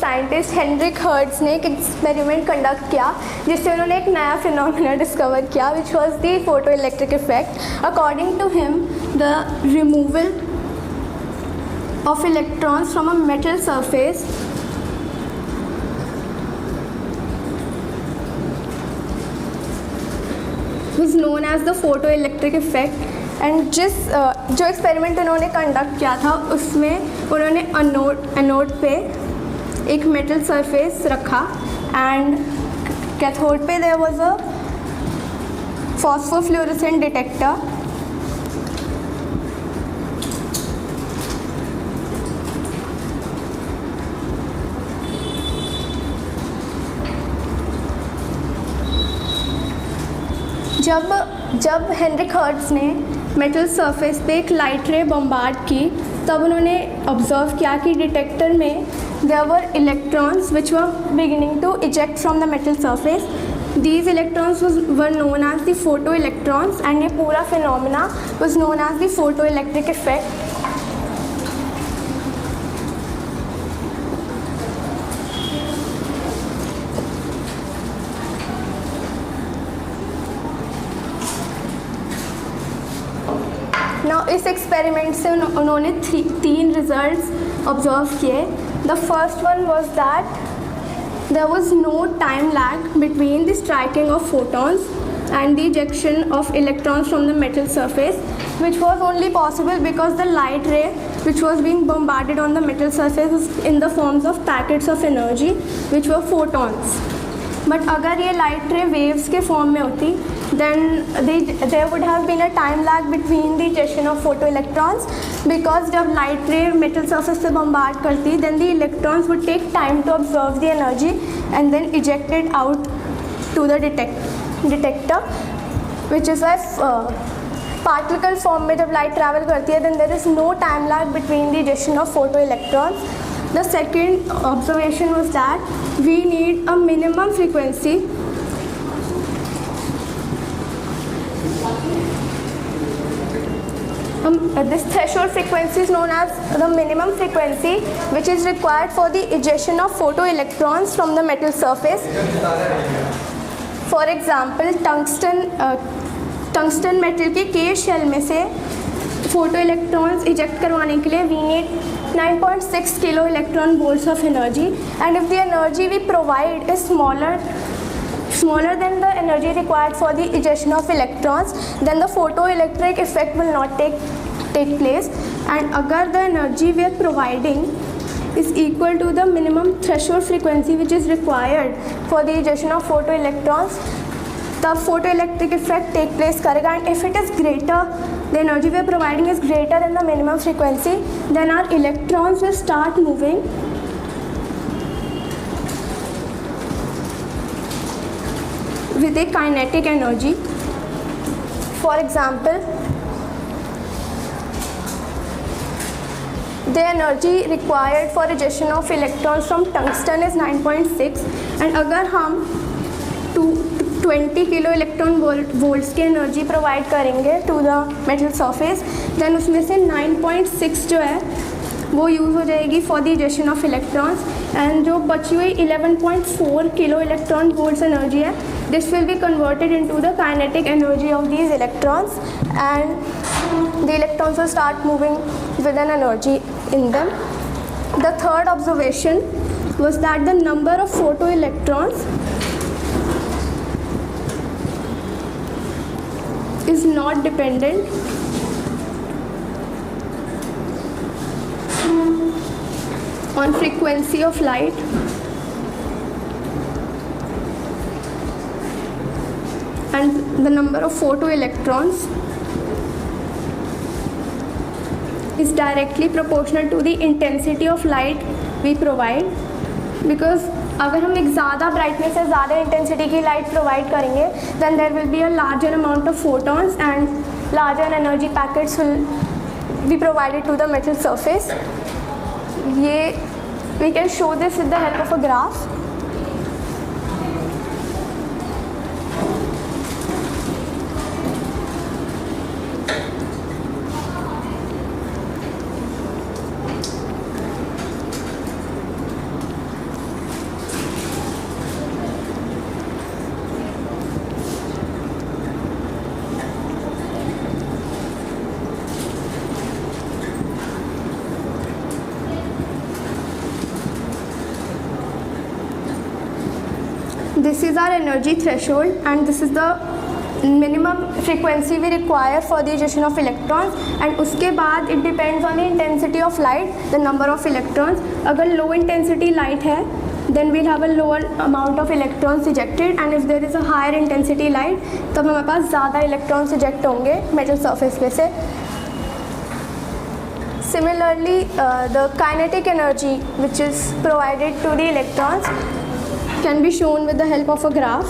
Scientist Heinrich Hertz ने एक experiment conduct किया जिससे उन्होंने एक नया फिनोमेना डिस्कवर किया which was the photo electric effect. According to him the removal of electrons from a metal surface was known as the photoelectric effect. And जो experiment उन्होंने कंडक्ट किया था उसमें उन्होंने एनोड पे एक मेटल सरफेस रखा एंड कैथोड पे there was a phosphofluorescent detector. जब हेनरिक हर्ट्ज ने मेटल सरफेस पे एक लाइट रे बम्बार्ड की तब उन्होंने ऑब्जर्व किया कि डिटेक्टर में there were electrons which were beginning to eject from the metal surface. These electrons were known as the photo electrons and ये पूरा phenomena was known as the photo electric effect. इस experiment से उन्होंने तीन results observe किए. The first one was that there was no time lag between the striking of photons and the ejection of electrons from the metal surface, which was only possible because the light ray which was being bombarded on the metal surface was in the forms of packets of energy which were photons. But अगर ये light ray waves के form में होती then there would have been a time lag between the ejection of photoelectrons, because जब light ray metal surface से bombard करती then the electrons would take time to absorb the energy and then eject it out to the detector, which is why particle form में जब light travel करती है then there is no time lag between the ejection of photoelectrons. The second observation was that we need a minimum frequency this threshold frequency is known as the minimum frequency which is required for the ejection of photoelectrons from the metal surface. For example, tungsten metal के के shell में से photo electrons eject करवाने के लिए we need 9.6 kilo electron volts of energy, and if the energy we provide is smaller than the energy required for the ejection of electrons, then the photoelectric effect will not take place. And agar the energy we are providing is equal to the minimum threshold frequency which is required for the ejection of photoelectrons, the photoelectric effect take place karega. And if it is greater, the energy we are providing is greater than the minimum frequency, then our electrons will start moving with a kinetic energy. For example, the energy required for ejection of electrons from tungsten is 9.6, and अगर हम 20 kilo electron volts की energy provide करेंगे to the metal surface, then उसमें से 9.6 जो है वो use हो जाएगी for the ejection of electrons, and जो बची हुई 11.4 किलो इलेक्ट्रॉन वोल्ट्स एनर्जी है this will be converted into the kinetic energy of these electrons, and the electrons will start moving with an energy in them. The third observation was that the number of photoelectrons is not dependent on frequency of light, and the number of photoelectrons is directly proportional to the intensity of light we provide, because अगर हम एक ज़्यादा brightness या ज़्यादा intensity की light provide करेंगे then there will be a larger amount of photons and larger energy packets will be provided to the metal surface. ये we can show this with the help of a graph. This is our energy threshold, and this is the minimum frequency we require for the ejection of electrons. And उसके बाद it depends on the intensity of light, the number of electrons. अगर low intensity light है, then we'll have a lower amount of electrons ejected, and if there is a higher intensity light, तब हमारे पास ज़्यादा electrons eject होंगे metal surface पे से. Similarly, the kinetic energy which is provided to the electrons can be shown with the help of a graph.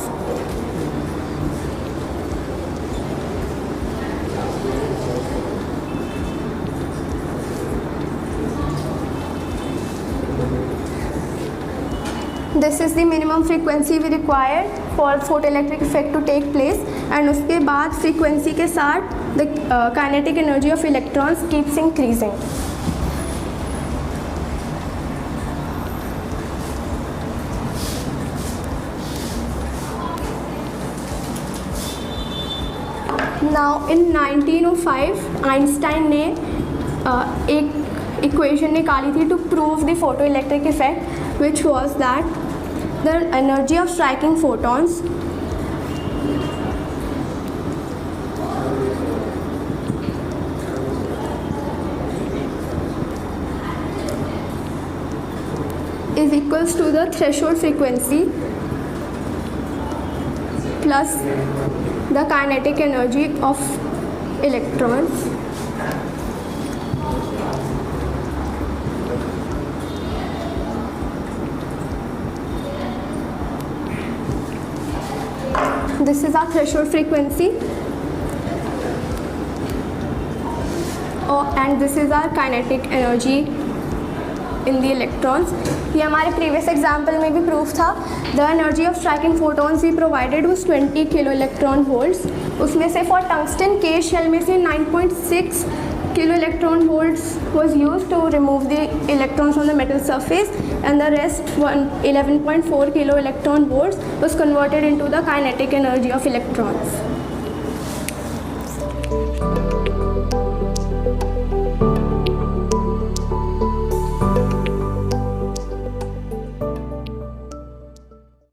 This is the minimum frequency we require for photoelectric effect to take place, and उसके बाद frequency के साथ the kinetic energy of electrons keeps increasing. Now in 1905 Einstein ने एक equation निकाली थी to prove the photoelectric effect, which was that the energy of striking photons is equals to the threshold frequency plus the kinetic energy of electrons. This is our threshold frequency, and this is our kinetic energy in the electrons. ये हमारे previous example में भी proof था. The energy of striking photons we provided was 20 kilo electron volts. उसमें से for tungsten K shell में से 9.6 kilo electron volts was used to remove the electrons from the metal surface, and the rest 11.4 kilo electron volts was converted into the kinetic energy of electrons.